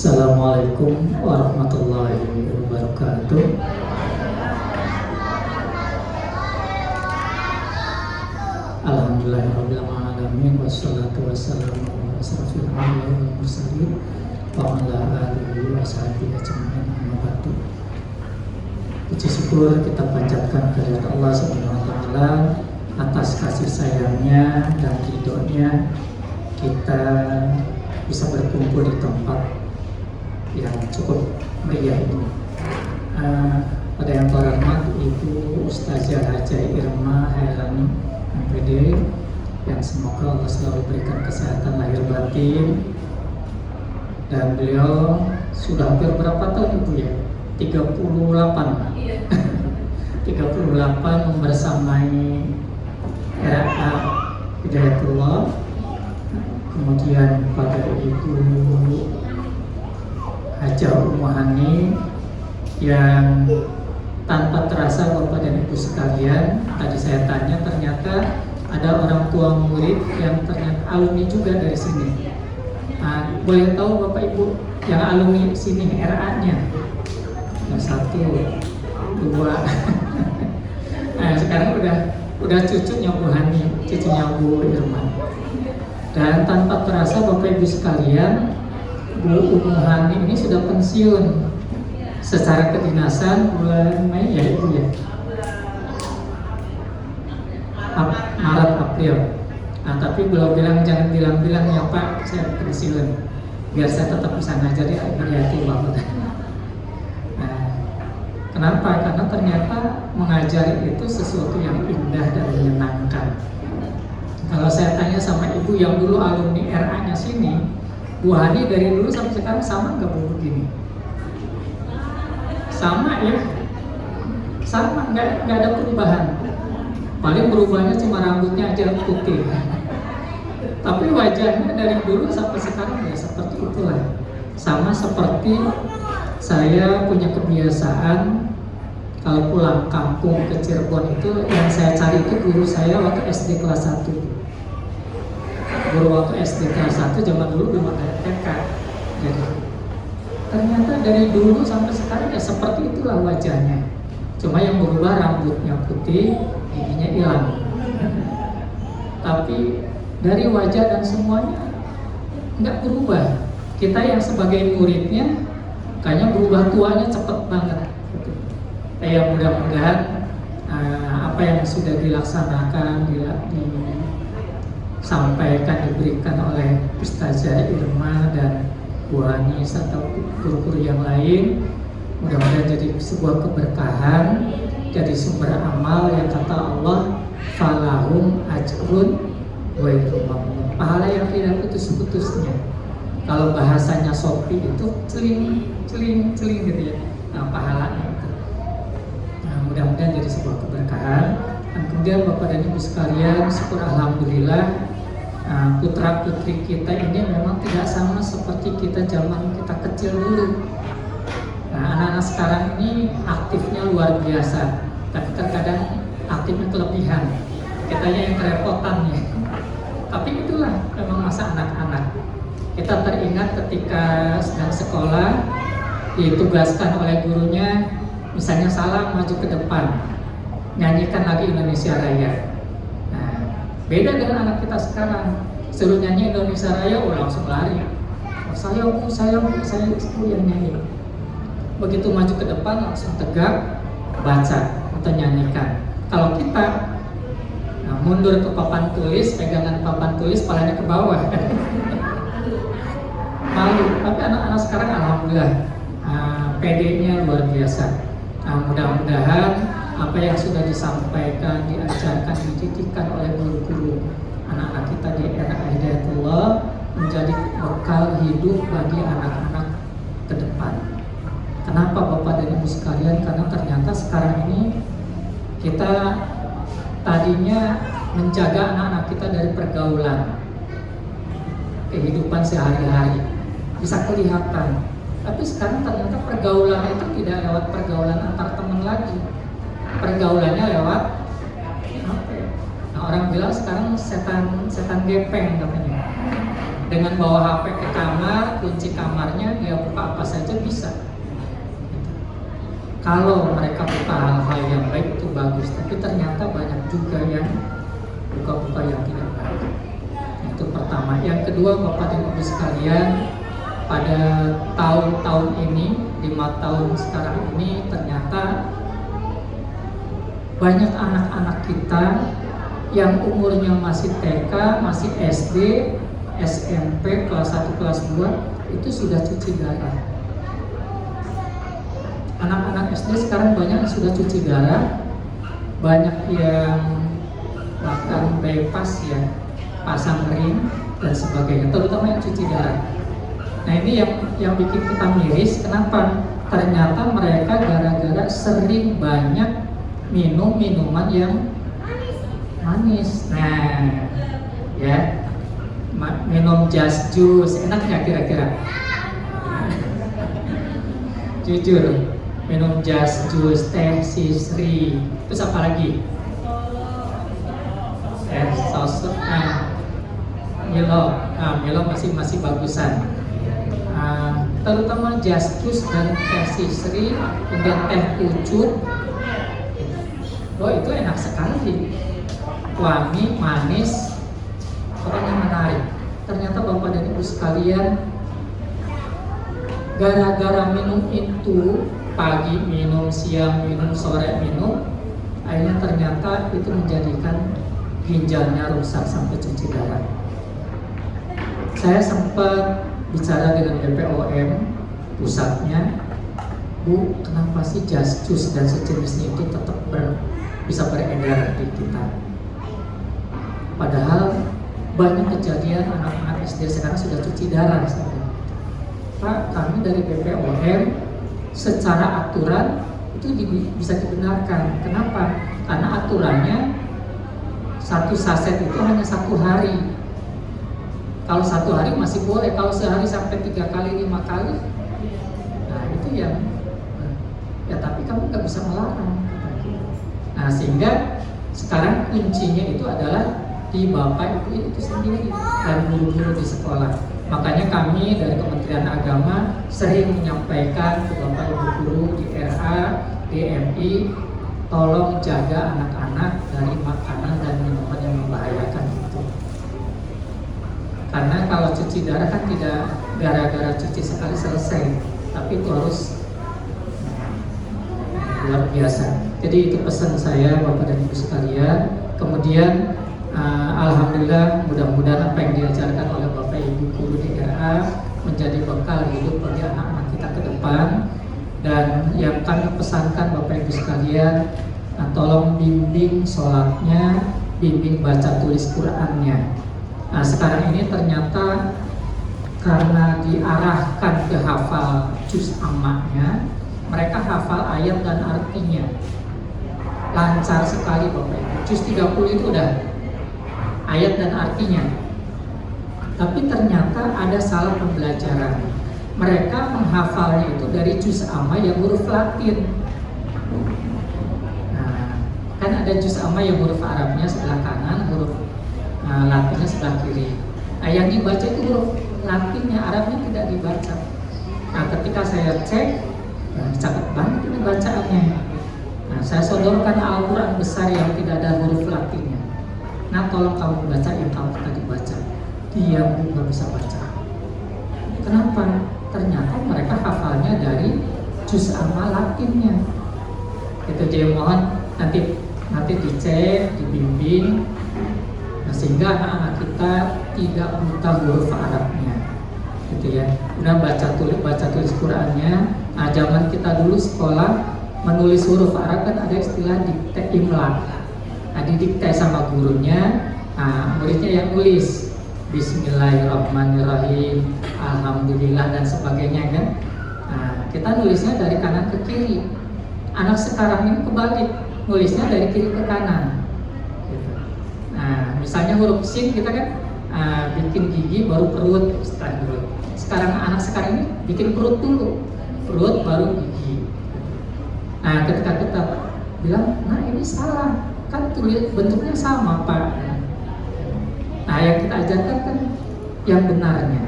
Assalamualaikum warahmatullahi wabarakatuh. Alhamdulillahirabbil alamin wassalatu wassalamu ala asrofil anbiya'i wal mursalin wa ala alihi wa sahbihi ajmain amma ba'du. Puji syukur kita panjatkan kehadirat Allah Subhanahu wa taala atas kasih sayangnya dan ridhonya kita bisa berkumpul di tempat yang cukup meriah ini. Pada yang terhormat Ibu Ustazah Hajah Irma Hairani MPD, yang semoga Allah selalu berikan kesehatan lahir batin, dan beliau sudah hampir berapa tahun Ibu ya? 38 38 membersamai RA Hidayatullah. Kemudian pada Ibu Hajah Umuhani yang tanpa terasa Bapak dan Ibu sekalian, tadi saya tanya ternyata ada orang tua murid yang ternyata alumni juga dari sini. Boleh tahu Bapak Ibu yang alumni sini RA-nya? Satu, dua. Sekarang udah cucunya Bu Hani, cucunya Bu Irma. Dan tanpa terasa Bapak Ibu sekalian, Bu Umuhani ini sudah pensiun secara kedinasan bulan Mei ya Ibu ya, Maret April. Tapi beliau bilang jangan bilang-bilang ya Pak saya pensiun, biar saya tetap bisa ngajari Hidayatullah. Kenapa? Karena ternyata mengajari itu sesuatu yang indah dan menyenangkan. Kalau saya tanya sama Ibu yang dulu alumni RA-nya sini, Bu Hani dari dulu sampai sekarang sama nggak Bu begini? Sama ya? Sama, nggak ada perubahan. Paling berubahnya cuma rambutnya aja putih. Tapi wajahnya dari dulu sampai sekarang ya seperti itulah. Sama seperti saya punya kebiasaan kalau pulang kampung ke Cirebon itu yang saya cari itu guru saya waktu SD kelas 1. Guru waktu SD kelas 1 zaman dulu belum ada TK. Jadi ternyata dari dulu sampai sekarang ya seperti itulah wajahnya. Cuma yang berubah rambutnya putih, giginya hilang. Tapi dari wajah dan semuanya nggak berubah. Kita yang sebagai muridnya kayaknya berubah tuanya cepet banget. Ya mudah-mudahan apa yang sudah dilaksanakan, disampaikan, diberikan oleh Ustazah Irma dan Bu Hani atau guru-guru yang lain, mudah-mudahan jadi sebuah keberkahan, jadi sumber amal yang kata Allah falahum ajrun wa mamnun, pahala yang tidak putus-putusnya. Kalau bahasanya Sofi itu celing gitu ya, pahalanya itu. Mudah-mudahan jadi sebuah keberkahan. Dan kemudian Bapak dan Ibu sekalian, syukur alhamdulillah putra putri kita ini memang tidak sama seperti kita zaman kita kecil dulu. Anak-anak sekarang ini aktifnya luar biasa, tapi terkadang aktifnya kelebihan. Kitanya yang kerepotan ya. Tapi itulah memang masa anak-anak. Kita teringat ketika sedang sekolah ditugaskan oleh gurunya, misalnya salah maju ke depan, nyanyikan lagi Indonesia Raya. Beda dengan anak kita sekarang, suruh nyanyi Indonesia Raya, langsung lari. Saya yang nyanyi. Begitu maju ke depan langsung tegak, baca atau nyanyikan. Kalau kita mundur ke papan tulis, pegangan papan tulis, palanya ke bawah. Malu. Tapi anak-anak sekarang alhamdulillah PD-nya luar biasa. Mudah-mudahan apa yang sudah disampaikan, diajarkan, dididikan oleh guru-guru anak-anak kita di era Hidayatullah menjadi bekal hidup bagi anak-anak ke depan. Kenapa Bapak dan Ibu sekalian? Karena ternyata sekarang ini kita tadinya menjaga anak-anak kita dari pergaulan, kehidupan sehari-hari bisa kelihatan. Tapi sekarang ternyata pergaulan itu tidak lewat pergaulan antar teman lagi. Pergaulannya lewat apa ya? Orang bilang sekarang setan gepeng katanya. dengan bawa HP ke kamar, kunci kamarnya, ya buka apa saja bisa. Kalau mereka buka hal-hal yang baik itu bagus, tapi ternyata banyak juga yang buka-buka yang tidak baik. Itu pertama. Yang kedua, Bapak dan Ibu sekalian, pada tahun-tahun ini, 5 tahun sekarang ini, ternyata banyak anak-anak kita yang umurnya masih TK, masih SD, SMP, kelas 1, kelas 2, itu sudah cuci darah. Anak-anak SD sekarang banyak yang sudah cuci darah, banyak yang bahkan bypass ya, pasang ring dan sebagainya, terutama yang cuci darah. Nah ini yang bikin kita miris, kenapa? Ternyata mereka gara-gara sering banyak minum minuman yang manis. Nah, ya, minum just juice, enak nggak kira-kira? Jujur, minum just juice, teh sisri, terus apa lagi? Sosok, Milo masih bagusan. Terutama just juice dan teh sisri, kemudian teh pucuk. Oh itu enak sekali, wangi, manis, pokoknya menarik. Ternyata Bapak dan Ibu sekalian, gara-gara minum itu, pagi minum, siang minum, sore minum, akhirnya ternyata itu menjadikan ginjalnya rusak sampai cuci darah. Saya sempat bicara dengan BPOM pusatnya, Bu, kenapa sih just juice dan sejenisnya itu tetap bisa beredar di kita? Padahal banyak kejadian anak-anak SD sekarang sudah cuci darah. Pak, kami dari BPOM secara aturan itu bisa dibenarkan. Kenapa? Karena aturannya satu saset itu hanya 1 hari. Kalau 1 hari masih boleh, kalau sehari sampai 3 kali, 5 kali, nah itu ya tapi kamu nggak bisa melarang. Nah sehingga sekarang kuncinya itu adalah di Bapak Ibu itu sendiri dan guru-guru di sekolah. Makanya kami dari Kementerian Agama sering menyampaikan ke Bapak Ibu guru di RA, DMI, tolong jaga anak-anak dari makanan dan minuman yang membahayakan itu. Karena kalau cuci darah kan tidak gara-gara cuci sekali selesai, tapi itu harus luar biasa. Jadi itu pesan saya Bapak dan Ibu sekalian. Kemudian alhamdulillah, mudah-mudahan apa yang diajarkan oleh Bapak Ibu guru di RA menjadi bekal hidup bagi anak-anak kita ke depan. Dan yang kami pesankan Bapak Ibu sekalian, tolong bimbing sholatnya, bimbing baca tulis Qur'annya. Nah sekarang ini ternyata karena diarahkan ke hafal juz ammanya, mereka hafal ayat dan artinya lancar sekali Bapak Ibu. Juz 30 itu udah ayat dan artinya. Tapi ternyata ada salah pembelajaran. Mereka menghafalnya itu dari juz amma yang huruf Latin. Nah, kan ada juz amma yang huruf Arabnya sebelah kanan, huruf Latinnya sebelah kiri. Nah, yang dibaca itu huruf Latinnya, Arabnya tidak dibaca. Nah, ketika saya cek, catat banget ini bacaannya. Nah, saya sodorkan Al-Quran besar yang tidak ada huruf Latinnya. Nah, tolong kamu baca yang kamu tadi baca. Dia nggak bisa baca. Kenapa? Ternyata mereka hafalnya dari juz amma Latinnya. Itu jadi mohon nanti dicek, dibimbing, sehingga anak-anak kita tidak buta huruf Arabnya, gitu ya. Udah baca tulis Qurannya. Nah, zaman kita dulu sekolah menulis huruf Arab kan ada istilah dikte imla. Nah, didikte sama gurunya, muridnya yang nulis Bismillahirrahmanirrahim, Alhamdulillah dan sebagainya kan. Nah, kita nulisnya dari kanan ke kiri. Anak sekarang ini kebalik, nulisnya dari kiri ke kanan. Gitu. Nah, misalnya huruf sin kita kan bikin gigi baru perut, setelah perut. Anak sekarang ini bikin perut dulu, perut baru gigi. Nah, ketika kita bilang, nah ini salah, kan tulis bentuknya sama Pak. Nah, yang kita ajarkan kan yang benarnya.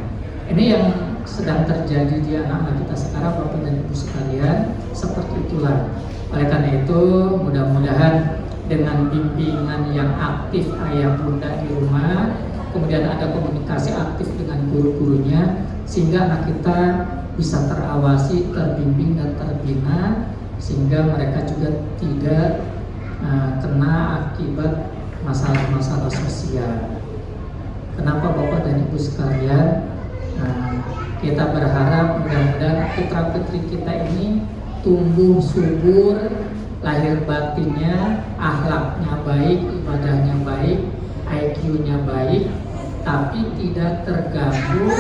Ini yang sedang terjadi di anak-anak kita sekarang, Bapak dan Ibu sekalian, seperti itulah. Oleh karena itu, mudah-mudahan dengan bimbingan yang aktif ayah bunda di rumah, kemudian ada komunikasi aktif dengan guru-gurunya, sehingga anak kita bisa terawasi, terbimbing dan terbina, sehingga mereka juga tidak kena akibat masalah-masalah sosial. Kenapa Bapak dan Ibu sekalian? Kita berharap mudah-mudahan putra-putri kita ini tumbuh subur, lahir batinnya, akhlaknya baik, ibadahnya baik, IQ-nya baik, tapi tidak terganggu,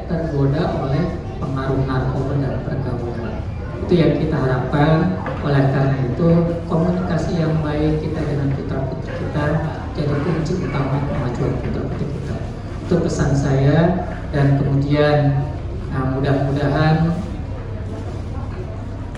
tergoda oleh pengaruh narkoba dan pergaulan. Itu yang kita harapkan. Oleh karena itu, komunikasi yang baik kita dengan putra-putri kita jadi kunci utama kemajuan putra-putri kita. Itu pesan saya. Dan kemudian mudah-mudahan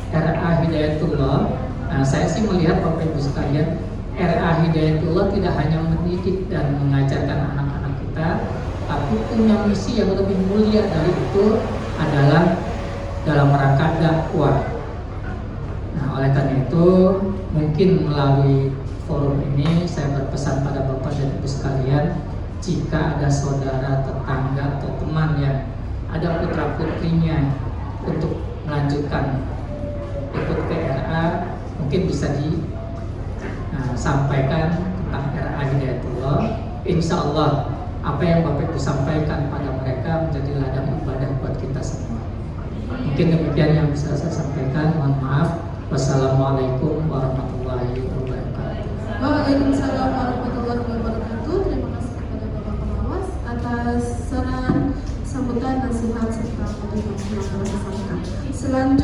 RA Hidayatullah, saya sih melihat Bapak Ibu sekalian, RA Hidayatullah tidak hanya mendidik dan mengajarkan anak-anak kita, tapi punya misi yang lebih mulia dari itu adalah dalam rangka dakwah. Oleh karena itu, mungkin melalui forum ini saya berpesan pada Bapak dan Ibu sekalian, jika ada saudara, tetangga, atau teman yang ada putra-putrinya untuk melanjutkan ikut ke RA, mungkin bisa disampaikan tentang RA Hidayatullah. Insya Allah apa yang Bapak Ibu sampaikan pada mereka menjadi ladang ibadah buat kita semua. Mungkin demikian yang bisa saya sampaikan. Mohon maaf. Wassalamualaikum warahmatullahi wabarakatuh. Waalaikumsalam warahmatullahi wabarakatuh. Terima kasih kepada Bapak Pengawas atas saran, sambutan, nasihat serta petunjuk yang telah disampaikan. Selanjutnya